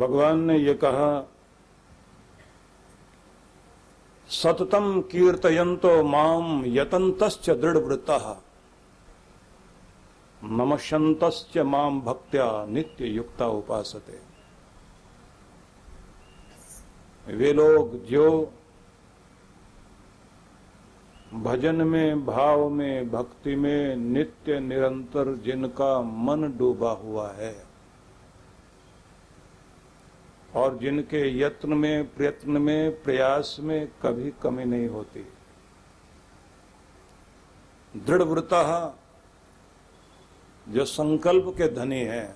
भगवान ने ये कहा, सततम कीर्तयन्तो माम यतन्तश्च दृढ़व्रतः नमस्यन्तश्च माम भक्त्या नित्य युक्ता उपासते। वे लोग जो भजन में, भाव में, भक्ति में नित्य निरंतर जिनका मन डूबा हुआ है और जिनके यत्न में, प्रयत्न में, प्रयास में कभी कमी नहीं होती, दृढ़व्रतः जो संकल्प के धनी है,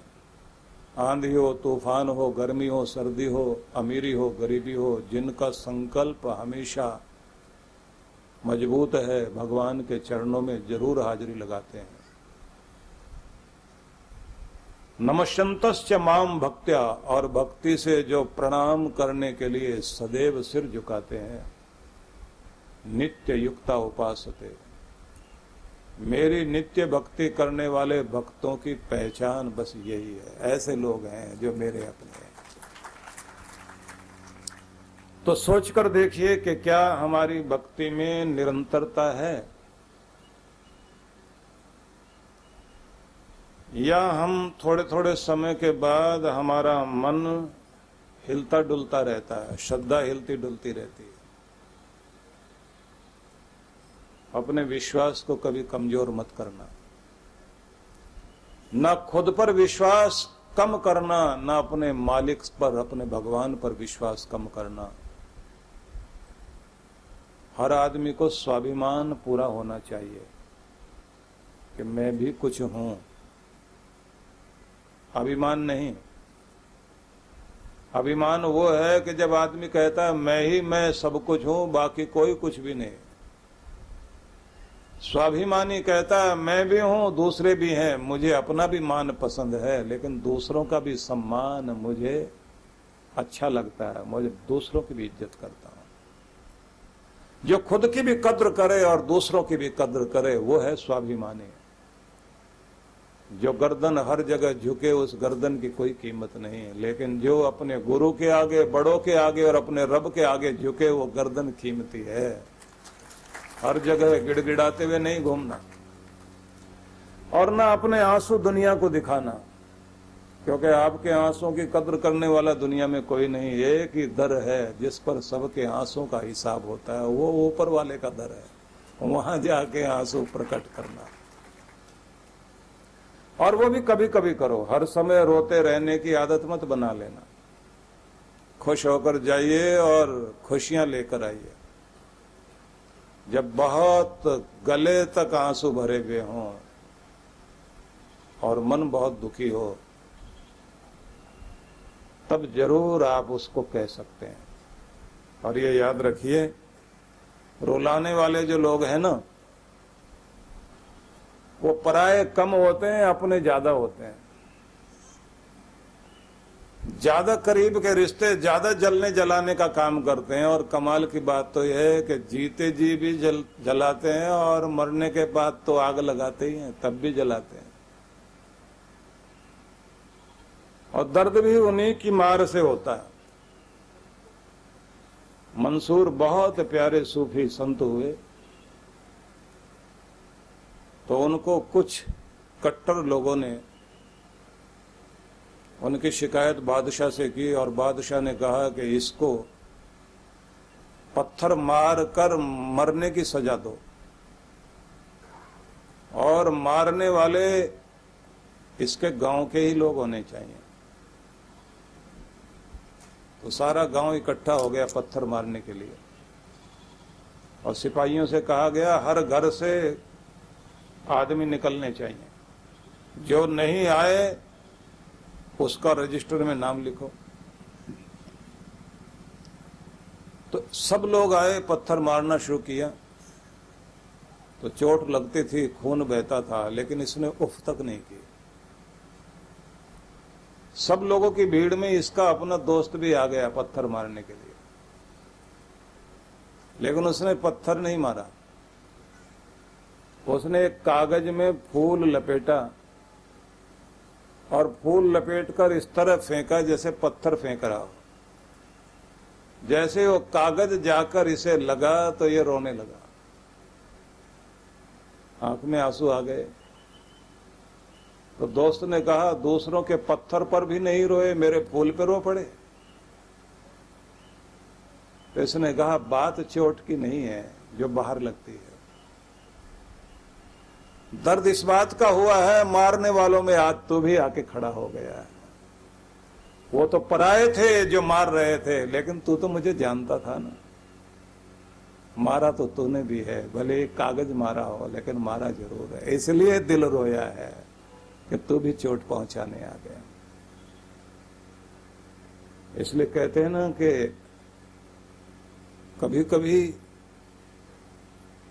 आंधी हो, तूफान हो, गर्मी हो, सर्दी हो, अमीरी हो, गरीबी हो, जिनका संकल्प हमेशा मजबूत है, भगवान के चरणों में जरूर हाजिरी लगाते हैं। नमस्यन्तश्च माम भक्त्या, और भक्ति से जो प्रणाम करने के लिए सदैव सिर झुकाते हैं, नित्य युक्ता उपासते। मेरी नित्य भक्ति करने वाले भक्तों की पहचान बस यही है, ऐसे लोग हैं जो मेरे अपने हैं। तो सोचकर देखिए कि क्या हमारी भक्ति में निरंतरता है, या हम थोड़े थोड़े समय के बाद हमारा मन हिलता डुलता रहता है, श्रद्धा हिलती डुलती रहती है। अपने विश्वास को कभी कमजोर मत करना, ना खुद पर विश्वास कम करना, ना अपने मालिक पर, अपने भगवान पर विश्वास कम करना। हर आदमी को स्वाभिमान पूरा होना चाहिए कि मैं भी कुछ हूं, अभिमान नहीं। अभिमान वो है कि जब आदमी कहता है मैं ही मैं सब कुछ हूं, बाकी कोई कुछ भी नहीं। स्वाभिमानी कहता है मैं भी हूं, दूसरे भी हैं, मुझे अपना भी मान पसंद है, लेकिन दूसरों का भी सम्मान मुझे अच्छा लगता है, मुझे दूसरों की भी इज्जत करता हूं। जो खुद की भी कद्र करे और दूसरों की भी कद्र करे, वो है स्वाभिमानी। जो गर्दन हर जगह झुके, उस गर्दन की कोई कीमत नहीं है, लेकिन जो अपने गुरु के आगे, बड़ों के आगे और अपने रब के आगे झुके, वो गर्दन कीमती है। हर जगह गिड़गिड़ाते हुए नहीं घूमना, और ना अपने आंसू दुनिया को दिखाना, क्योंकि आपके आंसुओं की कद्र करने वाला दुनिया में कोई नहीं। एक ही दर है जिस पर सबके आंसुओं का हिसाब होता है, वो ऊपर वाले का दर है, वहां जाके आंसू प्रकट करना। और वो भी कभी कभी करो, हर समय रोते रहने की आदत मत बना लेना। खुश होकर जाइए और खुशियां लेकर आइए। जब बहुत गले तक आंसू भरे हुए हों और मन बहुत दुखी हो, तब जरूर आप उसको कह सकते हैं। और ये याद रखिए, रुलाने वाले जो लोग हैं ना, वो पराये कम होते हैं, अपने ज्यादा होते हैं। ज्यादा करीब के रिश्ते ज्यादा जलने जलाने का काम करते हैं। और कमाल की बात तो यह है कि जीते जी भी जलाते हैं और मरने के बाद तो आग लगाते ही हैं, तब भी जलाते हैं। और दर्द भी उन्हीं की मार से होता है। मंसूर बहुत प्यारे सूफी संत हुए, तो उनको कुछ कट्टर लोगों ने उनकी शिकायत बादशाह से की, और बादशाह ने कहा कि इसको पत्थर मार कर मरने की सजा दो, और मारने वाले इसके गांव के ही लोग होने चाहिए। तो सारा गांव इकट्ठा हो गया पत्थर मारने के लिए, और सिपाहियों से कहा गया हर घर से आदमी निकलने चाहिए, जो नहीं आए उसका रजिस्टर में नाम लिखो। तो सब लोग आए, पत्थर मारना शुरू किया। तो चोट लगती थी, खून बहता था, लेकिन इसने उफ तक नहीं की। सब लोगों की भीड़ में इसका अपना दोस्त भी आ गया पत्थर मारने के लिए, लेकिन उसने पत्थर नहीं मारा। उसने एक कागज में फूल लपेटा और फूल लपेटकर इस तरह फेंका जैसे पत्थर फेंक रहा हो। जैसे वो कागज जाकर इसे लगा तो ये रोने लगा, आंख में आंसू आ गए। तो दोस्त ने कहा, दूसरों के पत्थर पर भी नहीं रोए, मेरे फूल पे रो पड़े। तो इसने कहा, बात चोट की नहीं है जो बाहर लगती है, दर्द इस बात का हुआ है, मारने वालों में आज तू भी आके खड़ा हो गया है। वो तो पराये थे जो मार रहे थे, लेकिन तू तो मुझे जानता था ना। मारा तो तूने भी है, भले एक कागज मारा हो, लेकिन मारा जरूर है। इसलिए दिल रोया है कि तू भी चोट पहुंचाने आ गया। इसलिए कहते हैं ना कि कभी कभी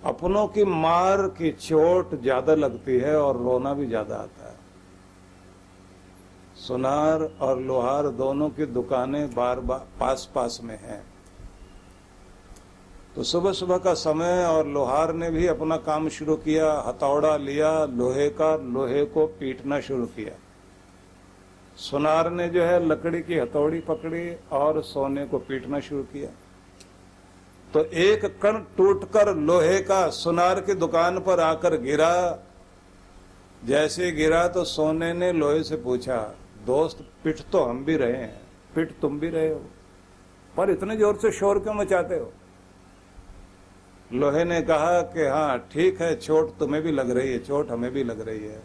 अपनों की मार की चोट ज्यादा लगती है और रोना भी ज्यादा आता है। सुनार और लोहार दोनों की दुकानें बार पास पास में हैं। तो सुबह सुबह का समय और लोहार ने भी अपना काम शुरू किया, हथौड़ा लिया लोहे का, लोहे को पीटना शुरू किया। सुनार ने जो है लकड़ी की हथौड़ी पकड़ी और सोने को पीटना शुरू किया। तो एक कण टूटकर लोहे का सुनार की दुकान पर आकर गिरा। जैसे गिरा तो सोने ने लोहे से पूछा, दोस्त पिट तो हम भी रहे हैं, पिट तुम भी रहे हो, पर इतने जोर से शोर क्यों मचाते हो? लोहे ने कहा कि हाँ ठीक है, चोट तुम्हें भी लग रही है, चोट हमें भी लग रही है,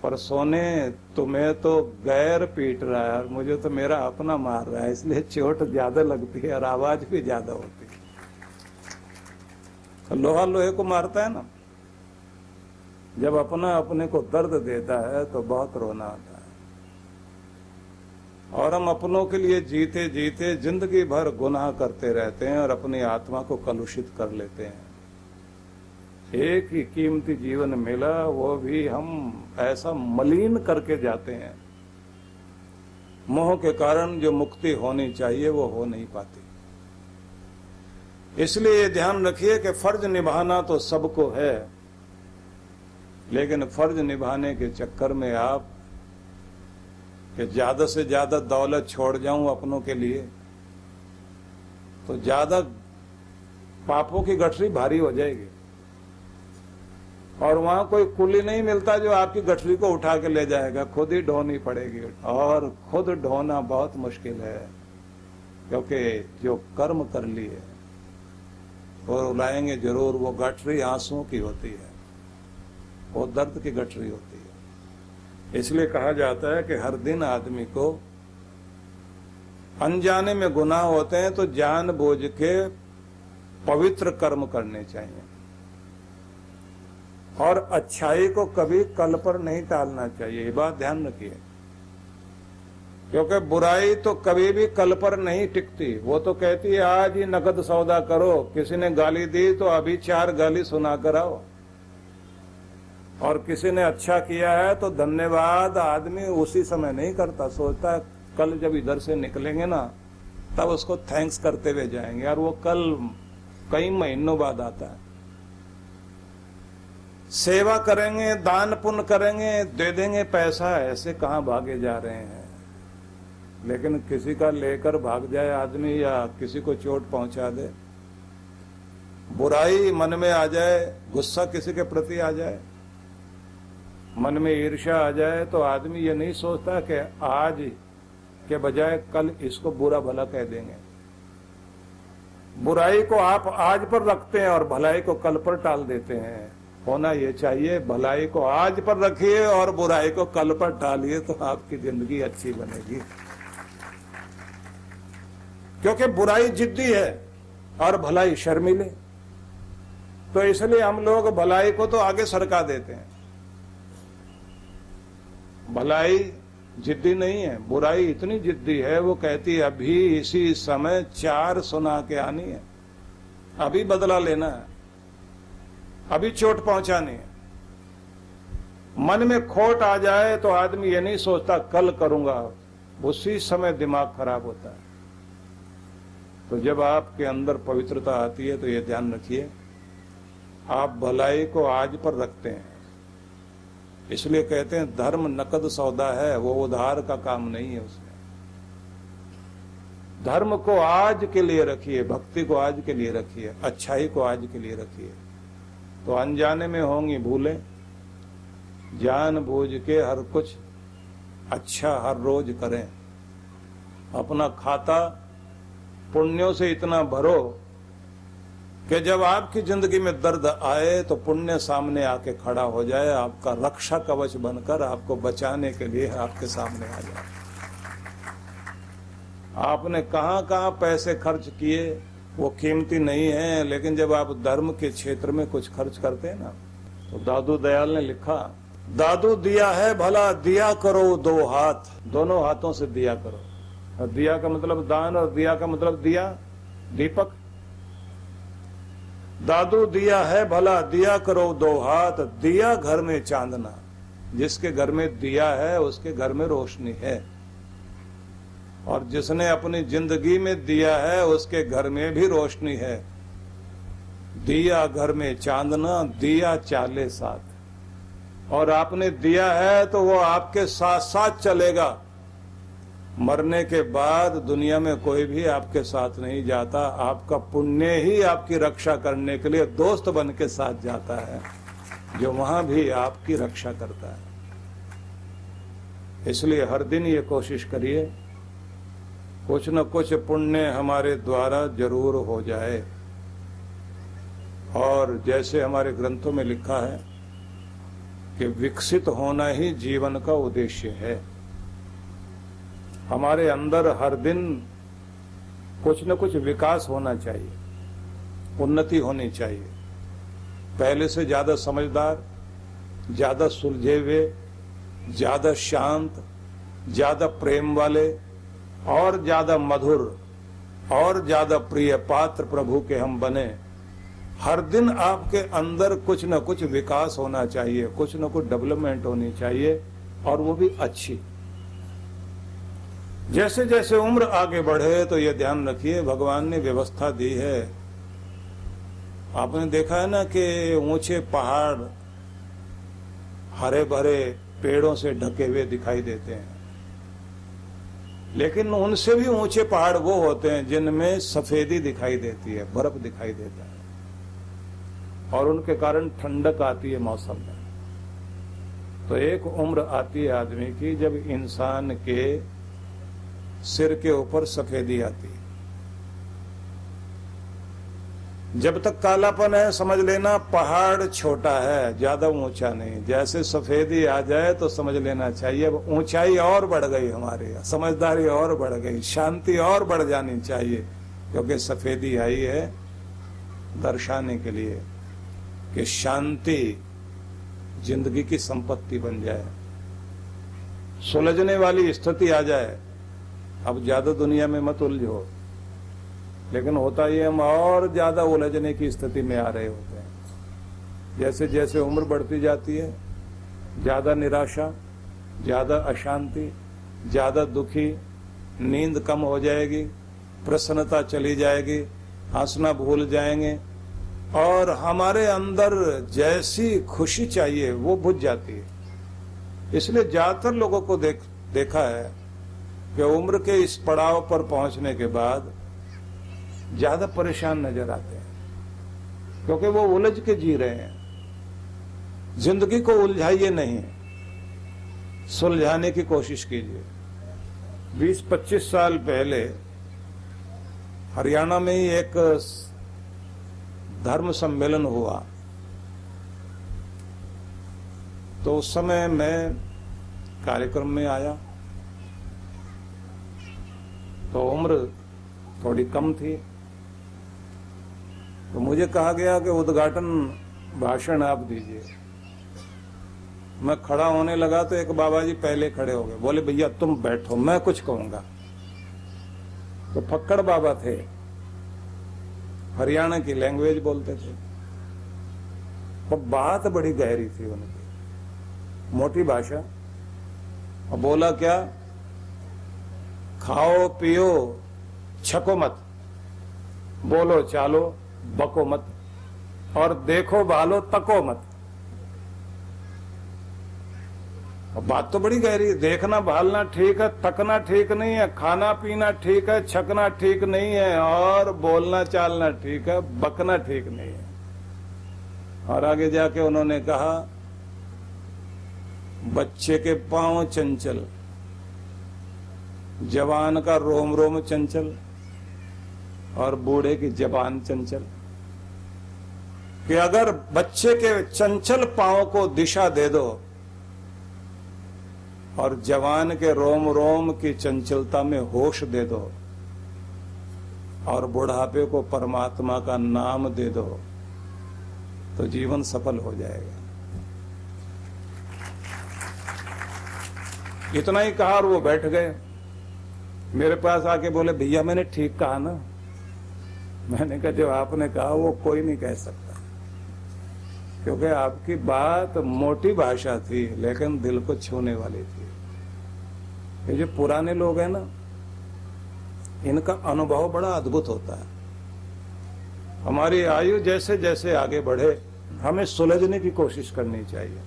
पर सोने तुम्हें तो गैर पीट रहा है और मुझे तो मेरा अपना मार रहा है, इसलिए चोट ज्यादा लगती है और आवाज भी ज्यादा होती है। तो लोहा लोहे को मारता है ना। जब अपना अपने को दर्द देता है तो बहुत रोना आता है। और हम अपनों के लिए जीते जीते जिंदगी भर गुनाह करते रहते हैं और अपनी आत्मा को कलुषित कर लेते हैं। एक ही कीमती जीवन मिला, वो भी हम ऐसा मलिन करके जाते हैं। मोह के कारण जो मुक्ति होनी चाहिए वो हो नहीं पाती। इसलिए ध्यान रखिए कि फर्ज निभाना तो सबको है, लेकिन फर्ज निभाने के चक्कर में आप कि ज्यादा से ज्यादा दौलत छोड़ जाऊं अपनों के लिए, तो ज्यादा पापों की गठरी भारी हो जाएगी और वहां कोई कुली नहीं मिलता जो आपकी गठरी को उठा के ले जाएगा, खुद ही ढोनी पड़ेगी। और खुद ढोना बहुत मुश्किल है, क्योंकि जो कर्म कर लिए वो रुलाएंगे जरूर। वो गठरी आंसुओं की होती है, वो दर्द की गठरी होती है। इसलिए कहा जाता है कि हर दिन आदमी को अनजाने में गुनाह होते हैं तो जानबूझ के पवित्र कर्म करने चाहिए और अच्छाई को कभी कल पर नहीं टालना चाहिए। ये बात ध्यान रखिए, क्योंकि बुराई तो कभी भी कल पर नहीं टिकती। वो तो कहती है आज ही नकद सौदा करो, किसी ने गाली दी तो अभी 4 गाली सुना कर आओ, और किसी ने अच्छा किया है तो धन्यवाद आदमी उसी समय नहीं करता, सोचता है कल जब इधर से निकलेंगे ना तब उसको थैंक्स करते हुए जाएंगे, और वो कल कई महीनों बाद आता है। सेवा करेंगे, दान पुण्य करेंगे, दे देंगे पैसा, ऐसे कहाँ भागे जा रहे हैं। लेकिन किसी का लेकर भाग जाए आदमी या किसी को चोट पहुंचा दे, बुराई मन में आ जाए, गुस्सा किसी के प्रति आ जाए, मन में ईर्ष्या आ जाए, तो आदमी ये नहीं सोचता कि आज के बजाय कल इसको बुरा भला कह देंगे। बुराई को आप आज पर रखते हैं और भलाई को कल पर टाल देते हैं। होना ये चाहिए, भलाई को आज पर रखिए और बुराई को कल पर टालिए, तो आपकी जिंदगी अच्छी बनेगी। क्योंकि बुराई जिद्दी है और भलाई शर्मीले, तो इसलिए हम लोग भलाई को तो आगे सरका देते हैं। भलाई जिद्दी नहीं है, बुराई इतनी जिद्दी है, वो कहती है अभी इसी समय 4 सुना के आनी है, अभी बदला लेना है, अभी चोट पहुंचानी है। मन में खोट आ जाए तो आदमी ये नहीं सोचता कल करूंगा, उसी समय दिमाग खराब होता है। तो जब आपके अंदर पवित्रता आती है तो ये ध्यान रखिए, आप भलाई को आज पर रखते हैं, इसलिए कहते हैं धर्म नकद सौदा है, वो उधार का काम नहीं है उसमें। धर्म को आज के लिए रखिए, भक्ति को आज के लिए रखिए, अच्छाई को आज के लिए रखिए, तो अनजाने में होंगी भूलें। जान बूझ के हर कुछ अच्छा हर रोज करें। अपना खाता पुण्यों से इतना भरो कि जब आपकी जिंदगी में दर्द आए तो पुण्य सामने आके खड़ा हो जाए, आपका रक्षा कवच बनकर आपको बचाने के लिए आपके सामने आ जाए। आपने कहां कहां पैसे खर्च किए वो कीमती नहीं है, लेकिन जब आप धर्म के क्षेत्र में कुछ खर्च करते हैं ना, तो दादू दयाल ने लिखा, दादू दिया है भला दिया करो दो हाथ, दोनों हाथों से दिया करो। और दिया का मतलब दान और दिया का मतलब दिया, दीपक। दादू दिया है भला दिया करो दो हाथ, दिया घर में चांदना। जिसके घर में दिया है उसके घर में रोशनी है, और जिसने अपनी जिंदगी में दिया है उसके घर में भी रोशनी है। दिया घर में चांदना, दिया चाले साथ। और आपने दिया है तो वो आपके साथ साथ चलेगा। मरने के बाद दुनिया में कोई भी आपके साथ नहीं जाता, आपका पुण्य ही आपकी रक्षा करने के लिए दोस्त बन के साथ जाता है, जो वहां भी आपकी रक्षा करता है। इसलिए हर दिन ये कोशिश करिए कुछ न कुछ पुण्य हमारे द्वारा जरूर हो जाए। और जैसे हमारे ग्रंथों में लिखा है कि विकसित होना ही जीवन का उद्देश्य है। हमारे अंदर हर दिन कुछ न कुछ विकास होना चाहिए, उन्नति होनी चाहिए। पहले से ज्यादा समझदार, ज्यादा सुलझे हुए, ज्यादा शांत, ज्यादा प्रेम वाले, और ज्यादा मधुर, और ज्यादा प्रिय पात्र प्रभु के हम बने। हर दिन आपके अंदर कुछ न कुछ विकास होना चाहिए, कुछ न कुछ डेवलपमेंट होनी चाहिए, और वो भी अच्छी। जैसे जैसे उम्र आगे बढ़े तो ये ध्यान रखिए, भगवान ने व्यवस्था दी है। आपने देखा है ना कि ऊंचे पहाड़ हरे भरे पेड़ों से ढके हुए दिखाई देते हैं, लेकिन उनसे भी ऊंचे पहाड़ वो होते हैं जिनमें सफेदी दिखाई देती है, बर्फ दिखाई देता है, और उनके कारण ठंडक आती है मौसम में। तो एक उम्र आती है आदमी की जब इंसान के सिर के ऊपर सफेदी आती है। जब तक कालापन है समझ लेना पहाड़ छोटा है, ज्यादा ऊंचा नहीं। जैसे सफेदी आ जाए तो समझ लेना चाहिए ऊंचाई और बढ़ गई, हमारी समझदारी और बढ़ गई, शांति और बढ़ जानी चाहिए, क्योंकि सफेदी आई है दर्शाने के लिए कि शांति जिंदगी की संपत्ति बन जाए, सुलझने वाली स्थिति आ जाए। अब ज्यादा दुनिया में मत उलझो, लेकिन होता ये हम और ज्यादा उलझने की स्थिति में आ रहे होते हैं। जैसे जैसे उम्र बढ़ती जाती है, ज्यादा निराशा, ज्यादा अशांति, ज्यादा दुखी, नींद कम हो जाएगी, प्रसन्नता चली जाएगी, हंसना भूल जाएंगे, और हमारे अंदर जैसी खुशी चाहिए वो बुझ जाती है। इसलिए ज्यादातर लोगों को देखा है कि उम्र के इस पड़ाव पर पहुंचने के बाद ज्यादा परेशान नजर आते हैं, क्योंकि वो उलझ के जी रहे हैं। जिंदगी को उलझाइए नहीं, सुलझाने की कोशिश कीजिए। 20-25 साल पहले हरियाणा में ही एक धर्म सम्मेलन हुआ, तो उस समय मैं कार्यक्रम में आया, तो उम्र थोड़ी कम थी, तो मुझे कहा गया कि उद्घाटन भाषण आप दीजिए। मैं खड़ा होने लगा तो एक बाबा जी पहले खड़े हो गए, बोले भैया तुम बैठो मैं कुछ कहूंगा। तो फक्कड़ बाबा थे, हरियाणा की लैंग्वेज बोलते थे, और बात बड़ी गहरी थी उनकी, मोटी भाषा। और बोला क्या, खाओ पियो छको मत, बोलो चालो बको मत, और देखो भालो तको मत। और बात तो बड़ी गहरी है। देखना भालना ठीक है, तकना ठीक नहीं है, खाना पीना ठीक है, छकना ठीक नहीं है, और बोलना चालना ठीक है, बकना ठीक नहीं है। और आगे जाके उन्होंने कहा, बच्चे के पांव चंचल, जवान का रोम रोम चंचल, और बूढ़े की जबान चंचल। कि अगर बच्चे के चंचल पांव को दिशा दे दो और जवान के रोम रोम की चंचलता में होश दे दो और बुढ़ापे को परमात्मा का नाम दे दो, तो जीवन सफल हो जाएगा। इतना ही कहा और वो बैठ गए। मेरे पास आके बोले, भैया मैंने ठीक कहा ना? मैंने कहा, जो आपने कहा वो कोई नहीं कह सकता, क्योंकि आपकी बात मोटी भाषा थी लेकिन दिल को छूने वाली थी। ये जो पुराने लोग हैं ना, इनका अनुभव बड़ा अद्भुत होता है। हमारी आयु जैसे जैसे आगे बढ़े, हमें सुलझने की कोशिश करनी चाहिए।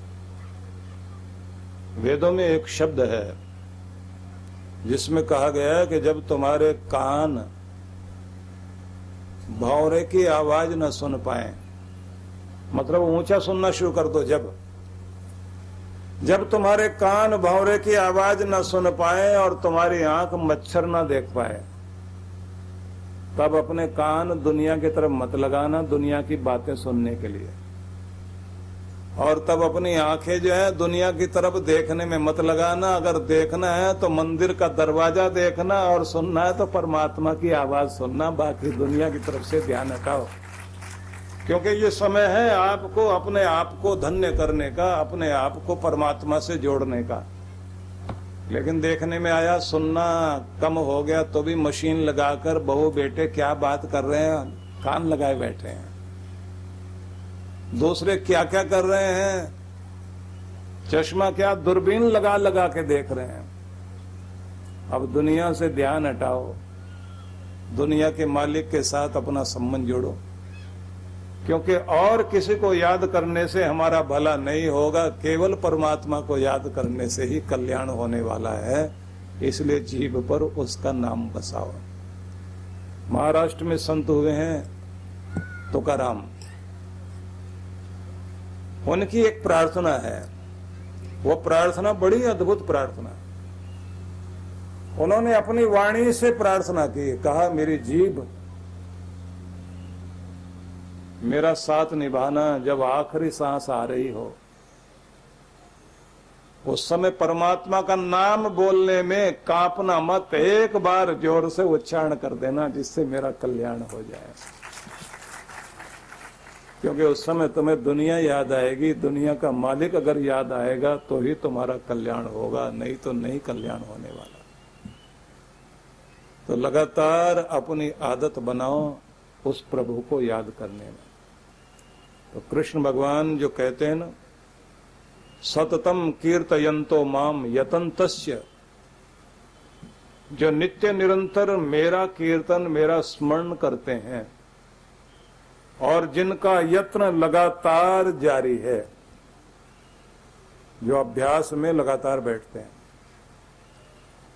वेदों में एक शब्द है जिसमें कहा गया है कि जब तुम्हारे कान भौरे की आवाज न सुन पाए, मतलब ऊंचा सुनना शुरू कर दो, जब तुम्हारे कान भौरे की आवाज न सुन पाए और तुम्हारी आंख मच्छर न देख पाए, तब अपने कान दुनिया की तरफ मत लगाना, दुनिया की बातें सुनने के लिए। और तब अपनी आंखें जो है दुनिया की तरफ देखने में मत लगाना। अगर देखना है तो मंदिर का दरवाजा देखना, और सुनना है तो परमात्मा की आवाज सुनना। बाकी दुनिया की तरफ से ध्यान हटाओ, क्योंकि ये समय है आपको अपने आप को धन्य करने का, अपने आप को परमात्मा से जोड़ने का। लेकिन देखने में आया, सुनना कम हो गया, तो भी मशीन लगाकर बहू बेटे क्या बात कर रहे हैं कान लगाए बैठे हैं। दूसरे क्या क्या कर रहे हैं, चश्मा क्या दूरबीन लगा लगा के देख रहे हैं। अब दुनिया से ध्यान हटाओ, दुनिया के मालिक के साथ अपना संबंध जोड़ो, क्योंकि और किसी को याद करने से हमारा भला नहीं होगा, केवल परमात्मा को याद करने से ही कल्याण होने वाला है। इसलिए जीभ पर उसका नाम बसाओ। महाराष्ट्र में संत हुए हैं तुकाराम, उनकी एक प्रार्थना है, वो प्रार्थना बड़ी अद्भुत प्रार्थना। उन्होंने अपनी वाणी से प्रार्थना की, कहा मेरी जीभ मेरा साथ निभाना, जब आखिरी सांस आ रही हो उस समय परमात्मा का नाम बोलने में कांपना मत, एक बार जोर से उच्चारण कर देना जिससे मेरा कल्याण हो जाए। क्योंकि उस समय तुम्हें दुनिया याद आएगी, दुनिया का मालिक अगर याद आएगा तो ही तुम्हारा कल्याण होगा, नहीं तो नहीं कल्याण होने वाला। तो लगातार अपनी आदत बनाओ उस प्रभु को याद करने में। तो कृष्ण भगवान जो कहते हैं ना, सततम कीर्तयन्तो माम यतन्तस्य, जो नित्य निरंतर मेरा कीर्तन मेरा स्मरण करते हैं और जिनका यत्न लगातार जारी है, जो अभ्यास में लगातार बैठते हैं,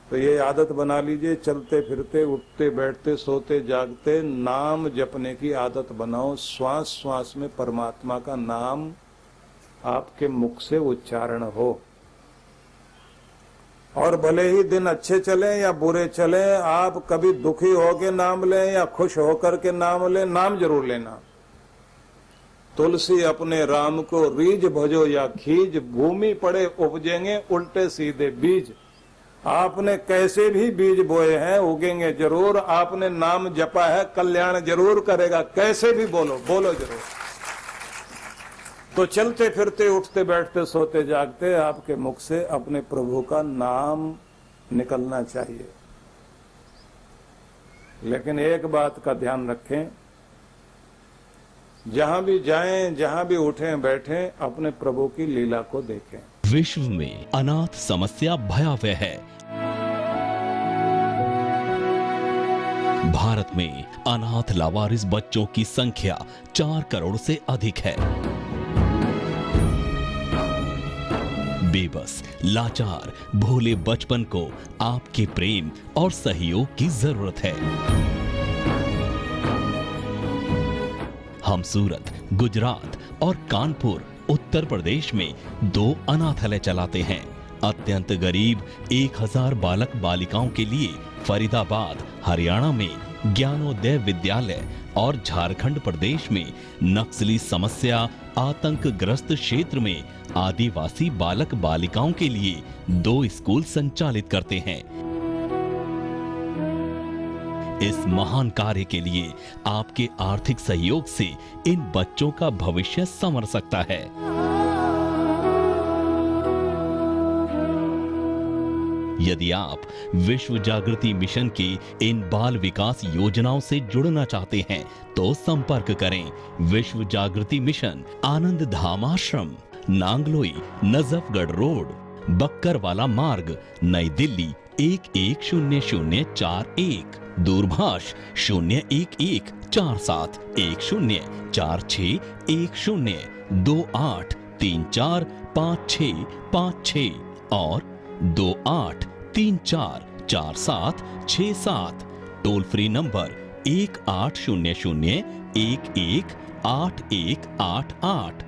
तो ये आदत बना लीजिए, चलते फिरते उठते बैठते सोते जागते नाम जपने की आदत बनाओ। श्वास श्वास में परमात्मा का नाम आपके मुख से उच्चारण हो। और भले ही दिन अच्छे चले या बुरे चले, आप कभी दुखी होकर नाम लें या खुश होकर के नाम लें, नाम जरूर लेना। तुलसी अपने राम को रीझ भजो या खीज, भूमि पड़े उपजेंगे उल्टे सीधे बीज। आपने कैसे भी बीज बोए हैं उगेंगे जरूर, आपने नाम जपा है कल्याण जरूर करेगा, कैसे भी बोलो जरूर। तो चलते फिरते उठते बैठते सोते जागते आपके मुख से अपने प्रभु का नाम निकलना चाहिए। लेकिन एक बात का ध्यान रखें, जहां भी जाएं जहां भी उठें बैठें अपने प्रभु की लीला को देखें। विश्व में अनाथ समस्या भयावह है। भारत में अनाथ लावारिस बच्चों की संख्या 4 करोड़ से अधिक है। बेबस, लाचार, भोले बचपन को आपके प्रेम और सहयोग की जरूरत है। हम सूरत, गुजरात और कानपुर, उत्तर प्रदेश में 2 अनाथालय चलाते हैं। अत्यंत गरीब 1000 बालक बालिकाओं के लिए फरीदाबाद, हरियाणा में ज्ञानोदय विद्यालय और झारखंड प्रदेश में नक्सली समस्या आतंकग्रस्त क्षेत्र में आदिवासी बालक बालिकाओं के लिए 2 स्कूल संचालित करते हैं। इस महान कार्य के लिए आपके आर्थिक सहयोग से इन बच्चों का भविष्य संवर सकता है। यदि आप विश्व जागृति मिशन की इन बाल विकास योजनाओं से जुड़ना चाहते हैं तो संपर्क करें। विश्व जागृति मिशन, आनंद धाम आश्रम, नांगलोई, नजफगढ़ रोड, बक्करवाला मार्ग, नई दिल्ली 110041। दूरभाष 0114710283456 और 28344767। Toll free number 1800 118188।